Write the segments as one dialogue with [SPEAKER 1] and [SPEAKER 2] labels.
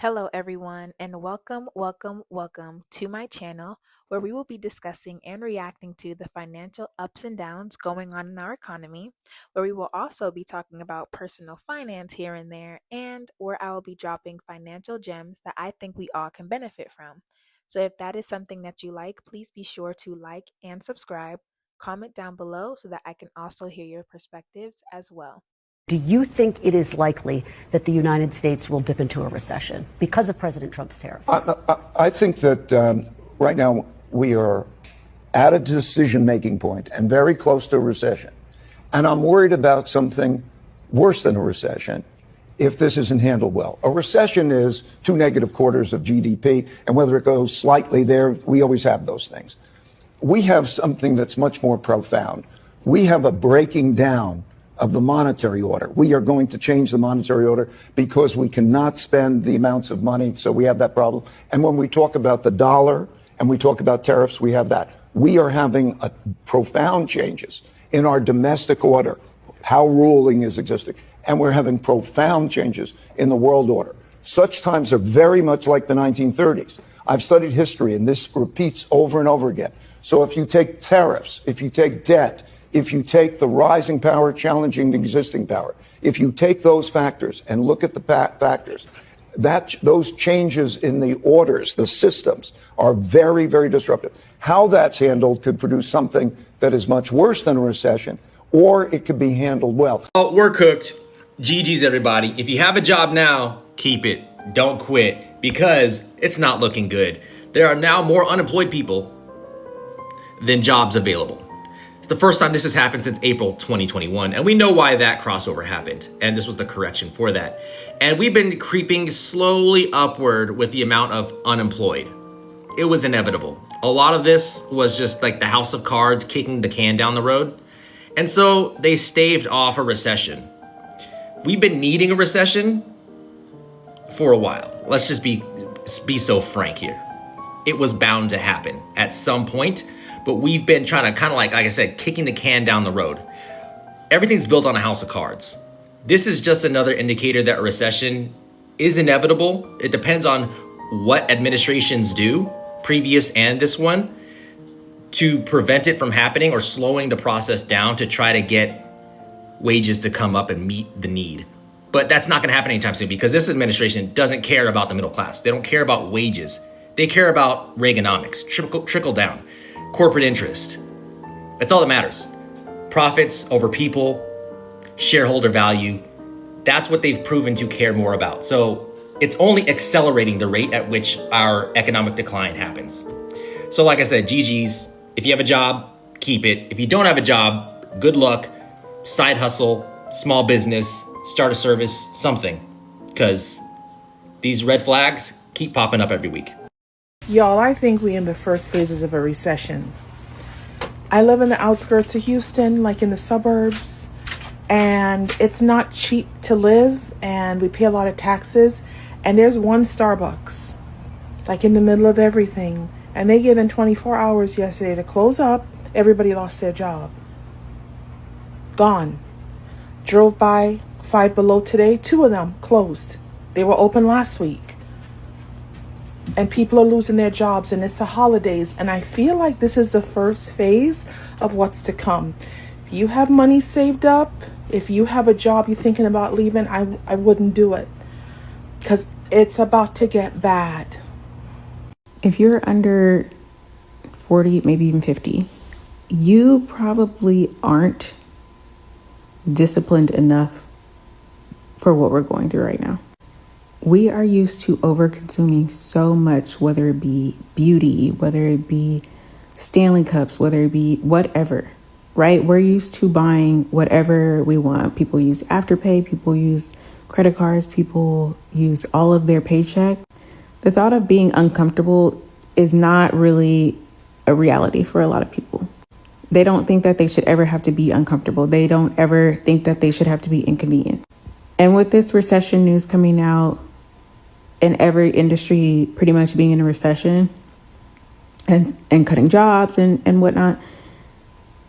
[SPEAKER 1] Hello, everyone, and welcome to my channel where we will be discussing and reacting to the financial ups and downs going on in our economy, where we will also be talking about personal finance here and there, and where I will be dropping financial gems that I think we all can benefit from. So, if that is something that you like, please be sure to like and subscribe, comment down below so that I can also hear your perspectives as well.
[SPEAKER 2] Do you think it is likely that the United States will dip into a recession because of President Trump's tariffs?
[SPEAKER 3] I think that right now we are at a decision-making point and very close to a recession. And I'm worried about something worse than a recession if this isn't handled well. A recession is 2 negative quarters of GDP, and whether it goes slightly there, we always have those things. We have something that's much more profound. We have a breaking down of the monetary order. We are going to change the monetary order because we cannot spend the amounts of money, so we have that problem. And when we talk about the dollar and we talk about tariffs, we have that. We are having profound changes in our domestic order, how ruling is existing, and we're having profound changes in the world order. Such times are very much like the 1930s. I've studied history, and this repeats over and over again. So if you take tariffs, if you take debt, if you take the rising power challenging the existing power, if you take those factors and look at the factors, those changes in the orders, the systems, are very, very disruptive. How that's handled could produce something that is much worse than a recession, or it could be handled well.
[SPEAKER 4] Oh, we're cooked. GG's, everybody. If you have a job now, keep it. Don't quit, because it's not looking good. There are now more unemployed people than jobs available. It's the first time this has happened since April 2021, and we know why that crossover happened, and this was the correction for that. And we've been creeping slowly upward with the amount of unemployed. It was inevitable. A lot of this was just like the house of cards kicking the can down the road, and so they staved off a recession. We've been needing a recession for a while. Let's just be so frank here. It was bound to happen at some point, but we've been trying to kind of like I said, kicking the can down the road. Everything's built on a house of cards. This is just another indicator that a recession is inevitable. It depends on what administrations do, previous and this one, to prevent it from happening or slowing the process down to try to get wages to come up and meet the need. But that's not gonna happen anytime soon because this administration doesn't care about the middle class. They don't care about wages. They care about Reaganomics, trickle down. Corporate interest. That's all that matters. Profits over people, shareholder value. That's what they've proven to care more about. So it's only accelerating the rate at which our economic decline happens. So like I said, GG's, if you have a job, keep it. If you don't have a job, good luck, side hustle, small business, start a service, something. Because these red flags keep popping up every week.
[SPEAKER 5] Y'all, I think we're in the first phases of a recession. I live in the outskirts of Houston, like in the suburbs, and it's not cheap to live, and we pay a lot of taxes, and there's one Starbucks, like in the middle of everything, and they gave them 24 hours yesterday to close up. Everybody lost their job. Gone. Drove by Five Below today, 2 of them closed. They were open last week. And people are losing their jobs, and it's the holidays. And I feel like this is the first phase of what's to come. If you have money saved up, if you have a job you're thinking about leaving, I wouldn't do it because it's about to get bad.
[SPEAKER 6] If you're under 40, maybe even 50, you probably aren't disciplined enough for what we're going through right now. We are used to over-consuming so much, whether it be beauty, whether it be Stanley Cups, whether it be whatever, right? We're used to buying whatever we want. People use Afterpay, people use credit cards, people use all of their paycheck. The thought of being uncomfortable is not really a reality for a lot of people. They don't think that they should ever have to be uncomfortable. They don't ever think that they should have to be inconvenient. And with this recession news coming out, and every industry pretty much being in a recession and cutting jobs and whatnot,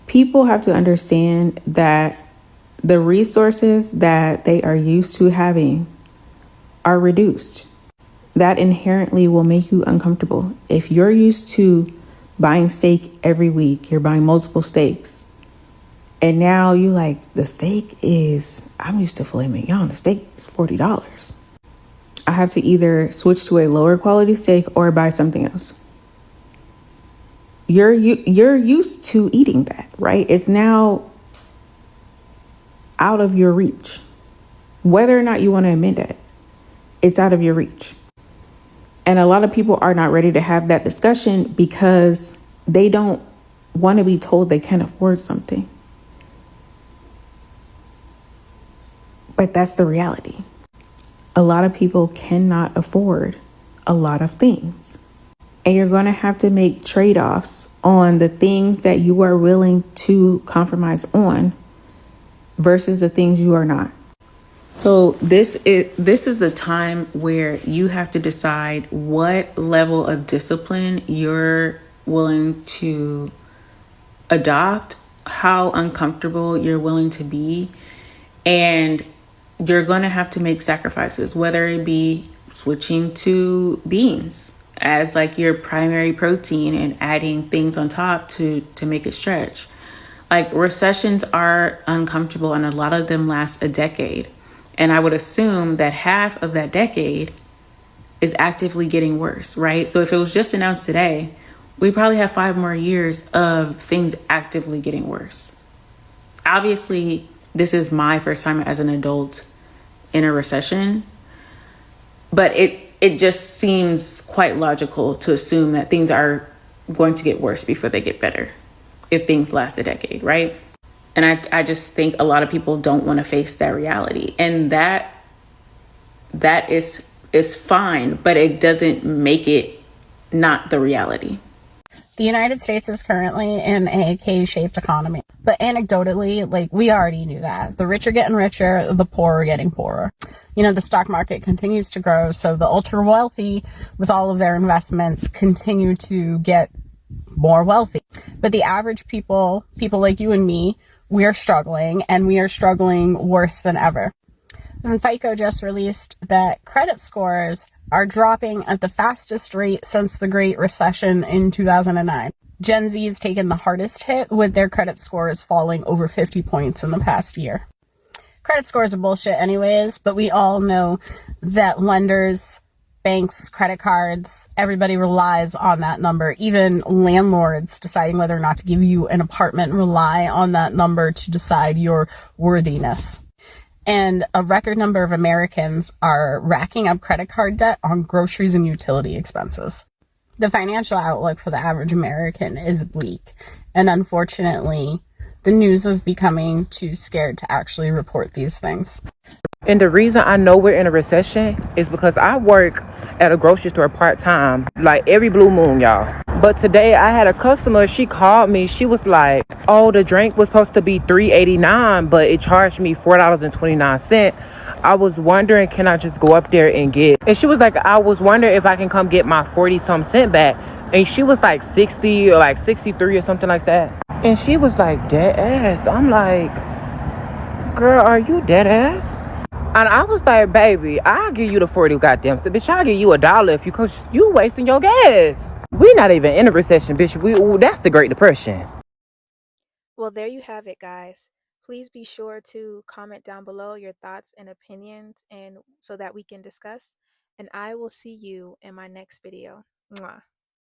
[SPEAKER 6] people have to understand that the resources that they are used to having are reduced. that inherently will make you uncomfortable. If you're used to buying steak every week, you're buying multiple steaks, and now you like, the steak is, I'm used to filet mignon, the steak is $40. I have to either switch to a lower quality steak or buy something else. You're used to eating that, right? It's now out of your reach. Whether or not you want to admit that, it's out of your reach. And a lot of people are not ready to have that discussion because they don't want to be told they can't afford something. But that's the reality. A lot of people cannot afford a lot of things. And you're going to have to make trade-offs on the things that you are willing to compromise on versus the things you are not. So this is the time where you have to decide what level of discipline you're willing to adopt, how uncomfortable you're willing to be, and you're going to have to make sacrifices, whether it be switching to beans as like your primary protein and adding things on top to make it stretch. Like, recessions are uncomfortable and a lot of them last a decade. And I would assume that half of that decade is actively getting worse, right? So if it was just announced today, we probably have 5 more years of things actively getting worse. Obviously, this is my first time as an adult in a recession, but it just seems quite logical to assume that things are going to get worse before they get better if things last a decade, right? And I just think a lot of people don't want to face that reality. And that is fine, but it doesn't make it not the reality.
[SPEAKER 7] The United States is currently in a K-shaped economy. But anecdotally, like, we already knew that. The rich are getting richer, the poor are getting poorer. You know, the stock market continues to grow, so the ultra wealthy with all of their investments continue to get more wealthy. But the average people like you and me, we are struggling, and we are struggling worse than ever. And FICO just released that credit scores are dropping at the fastest rate since the Great Recession in 2009. Gen Z has taken the hardest hit, with their credit scores falling over 50 points in the past year. Credit scores are bullshit anyways, but we all know that lenders, banks, credit cards, everybody relies on that number. Even landlords deciding whether or not to give you an apartment rely on that number to decide your worthiness. And a record number of Americans are racking up credit card debt on groceries and utility expenses. The financial outlook for the average American is bleak. And unfortunately, the news is becoming too scared to actually report these things.
[SPEAKER 8] And the reason I know we're in a recession is because I work at a grocery store part-time, like every blue moon, y'all. But today I had a customer, she called me, she was like, oh, the drink was supposed to be $3.89, but it charged me $4.29. I was wondering, can I just go up there and get, and she was like, I was wondering if I can come get my 40-some cent back. And she was like 60 or like 63 or something like that. And she was like, dead ass. I'm like, girl, are you dead ass? And I was like, baby, I'll give you the 40 goddamn cent. Bitch, I'll give you $1 if because you wasting your gas. We not even in a recession, bitch. That's the Great Depression.
[SPEAKER 1] Well, there you have it, guys. Please be sure to comment down below your thoughts and opinions, and so that we can discuss. And I will see you in my next video. Mwah.